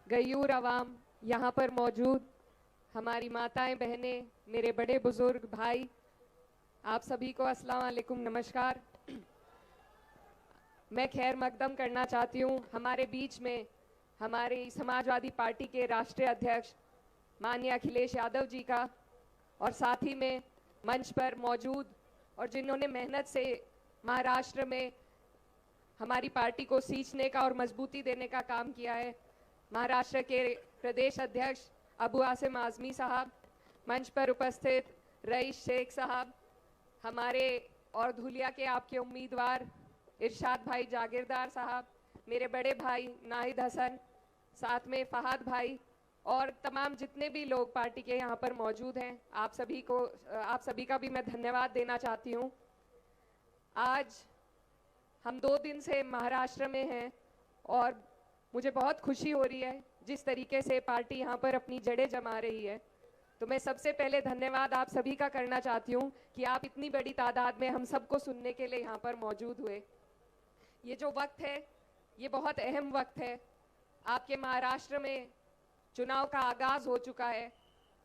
गयूर अवाम, यहाँ पर मौजूद हमारी माताएं बहनें, मेरे बड़े बुजुर्ग भाई, आप सभी को अस्सलाम वालेकुम, नमस्कार। मैं खैर मकदम करना चाहती हूँ हमारे बीच में हमारी समाजवादी पार्टी के राष्ट्रीय अध्यक्ष माननीय अखिलेश यादव जी का, और साथ ही में मंच पर मौजूद और जिन्होंने मेहनत से महाराष्ट्र में हमारी पार्टी को सींचने का और मजबूती देने का काम किया है, महाराष्ट्र के प्रदेश अध्यक्ष अबू आसिम आजमी साहब, मंच पर उपस्थित रईस शेख साहब, हमारे और धुलिया के आपके उम्मीदवार इरशाद भाई जागीरदार साहब, मेरे बड़े भाई नाहिद हसन, साथ में फहाद भाई और तमाम जितने भी लोग पार्टी के यहाँ पर मौजूद हैं, आप सभी का भी मैं धन्यवाद देना चाहती हूँ। आज हम 2 दिन से महाराष्ट्र में हैं और मुझे बहुत खुशी हो रही है जिस तरीके से पार्टी यहाँ पर अपनी जड़ें जमा रही है। तो मैं सबसे पहले धन्यवाद आप सभी का करना चाहती हूँ कि आप इतनी बड़ी तादाद में हम सबको सुनने के लिए यहाँ पर मौजूद हुए। ये जो वक्त है ये बहुत अहम वक्त है। आपके महाराष्ट्र में चुनाव का आगाज हो चुका है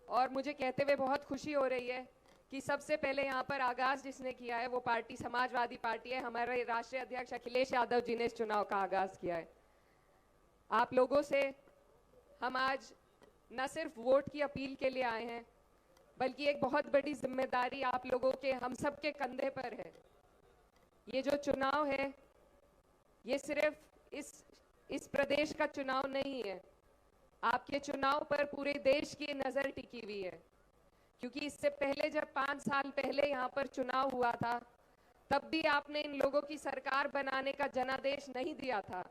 और मुझे कहते हुए बहुत खुशी हो रही है कि सबसे पहले यहाँ पर आगाज जिसने किया है वो पार्टी समाजवादी पार्टी है। हमारे राष्ट्रीय अध्यक्ष अखिलेश यादव जी ने इस चुनाव का आगाज किया है। आप लोगों से हम आज न सिर्फ वोट की अपील के लिए आए हैं, बल्कि एक बहुत बड़ी जिम्मेदारी आप लोगों के हम सब के कंधे पर है। ये जो चुनाव है ये सिर्फ इस प्रदेश का चुनाव नहीं है, आपके चुनाव पर पूरे देश की नजर टिकी हुई है। क्योंकि इससे पहले जब 5 साल पहले यहाँ पर चुनाव हुआ था तब भी आपने इन लोगों की सरकार बनाने का जनादेश नहीं दिया था।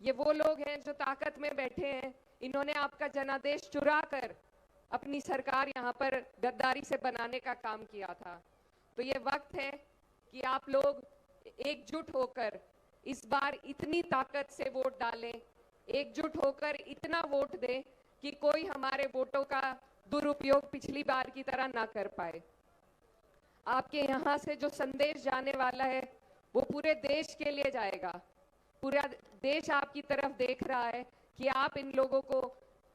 ये वो लोग हैं जो ताकत में बैठे हैं, इन्होंने आपका जनादेश चुरा कर अपनी सरकार यहाँ पर गद्दारी से बनाने का काम किया था। तो ये वक्त है कि आप लोग एकजुट होकर इस बार इतनी ताकत से वोट डालें, एकजुट होकर इतना वोट दें कि कोई हमारे वोटों का दुरुपयोग पिछली बार की तरह ना कर पाए। आपके यहाँ से जो संदेश जाने वाला है वो पूरे देश के लिए जाएगा। पूरा देश आपकी तरफ देख रहा है कि आप इन लोगों को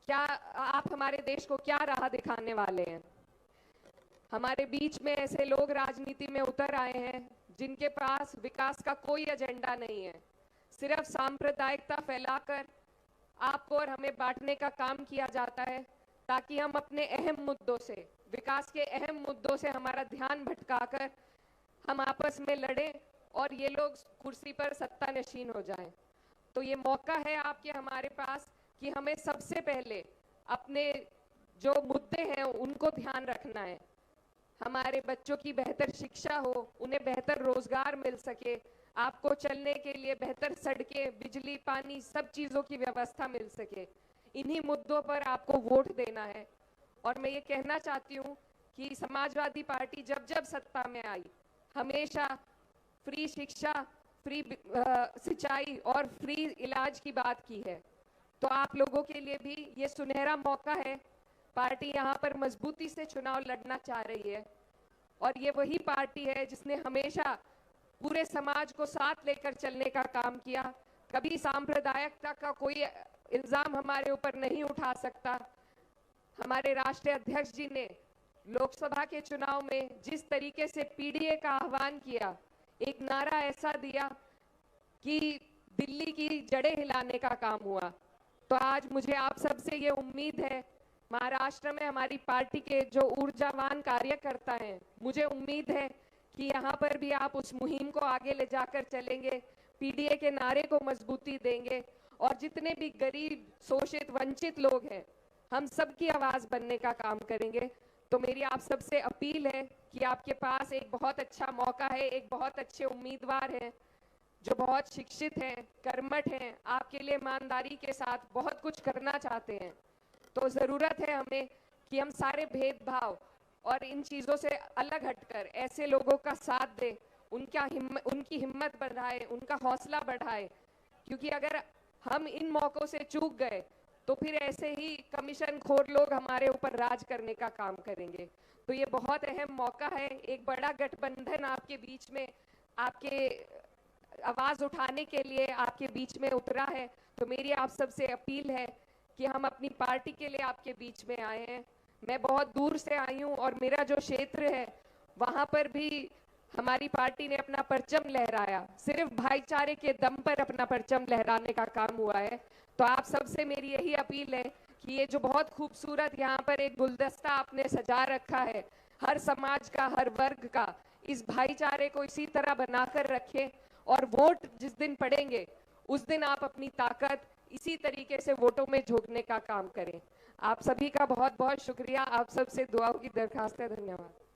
आप हमारे देश को क्या राह दिखाने वाले हैं। हमारे बीच में ऐसे लोग राजनीति में उतर आए हैं जिनके पास विकास का कोई एजेंडा नहीं है, सिर्फ सांप्रदायिकता फैलाकर आपको और हमें बांटने का काम किया जाता है ताकि हम अपने अहम मुद्दों से, विकास के अहम मुद्दों से हमारा ध्यान भटकाकर हम आपस में लड़ें और ये लोग कुर्सी पर सत्ता नशीन हो जाएं। तो ये मौका है आपके हमारे पास कि हमें सबसे पहले अपने जो मुद्दे हैं उनको ध्यान रखना है। हमारे बच्चों की बेहतर शिक्षा हो, उन्हें बेहतर रोजगार मिल सके, आपको चलने के लिए बेहतर सड़कें, बिजली, पानी, सब चीजों की व्यवस्था मिल सके। इन्हीं मुद्दों पर आपको वोट देना है। और मैं ये कहना चाहती हूँ कि समाजवादी पार्टी जब जब सत्ता में आई हमेशा फ्री शिक्षा, फ्री सिंचाई और फ्री इलाज की बात की है। तो आप लोगों के लिए भी ये सुनहरा मौका है। पार्टी यहाँ पर मजबूती से चुनाव लड़ना चाह रही है और ये वही पार्टी है जिसने हमेशा पूरे समाज को साथ लेकर चलने का काम किया। कभी सांप्रदायिकता का कोई इल्जाम हमारे ऊपर नहीं उठा सकता। हमारे राष्ट्रीय अध्यक्ष जी ने लोकसभा के चुनाव में जिस तरीके से पीडीए का आह्वान किया, एक नारा ऐसा दिया कि दिल्ली की जड़ें हिलाने का काम हुआ। तो आज मुझे आप सबसे ये उम्मीद है, महाराष्ट्र में हमारी पार्टी के जो ऊर्जावान कार्यकर्ता हैं, मुझे उम्मीद है कि यहाँ पर भी आप उस मुहिम को आगे ले जाकर चलेंगे, पीडीए के नारे को मजबूती देंगे और जितने भी गरीब, शोषित, वंचित लोग हैं, हम सबकी आवाज बनने का काम करेंगे। तो मेरी आप सबसे अपील है कि आपके पास एक बहुत अच्छा मौका है, एक बहुत अच्छे उम्मीदवार हैं जो बहुत शिक्षित हैं, कर्मठ हैं, आपके लिए ईमानदारी के साथ बहुत कुछ करना चाहते हैं। तो जरूरत है हमें कि हम सारे भेदभाव और इन चीजों से अलग हटकर ऐसे लोगों का साथ दें, उनकी हिम्मत बढ़ाए, उनका हौसला बढ़ाए। क्योंकि अगर हम इन मौकों से चूक गए तो फिर ऐसे ही कमीशन खोर लोग हमारे ऊपर राज करने का काम करेंगे। तो ये बहुत अहम मौका है, एक बड़ा गठबंधन आपके बीच में, आपके आवाज उठाने के लिए आपके बीच में उतरा है। तो मेरी आप सबसे अपील है कि हम अपनी पार्टी के लिए आपके बीच में आए हैं। मैं बहुत दूर से आई हूं और मेरा जो क्षेत्र है वहां पर भी हमारी पार्टी ने अपना परचम लहराया, सिर्फ भाईचारे के दम पर अपना परचम लहराने का काम हुआ है। तो आप सबसे मेरी यही अपील है कि ये जो बहुत खूबसूरत यहाँ पर एक गुलदस्ता आपने सजा रखा है, हर समाज का, हर वर्ग का, इस भाईचारे को इसी तरह बनाकर रखें और वोट जिस दिन पड़ेंगे उस दिन आप अपनी ताकत इसी तरीके से वोटों में झोंकने का काम करें। आप सभी का बहुत बहुत शुक्रिया। आप सबसे दुआओं की दरखास्त है। धन्यवाद।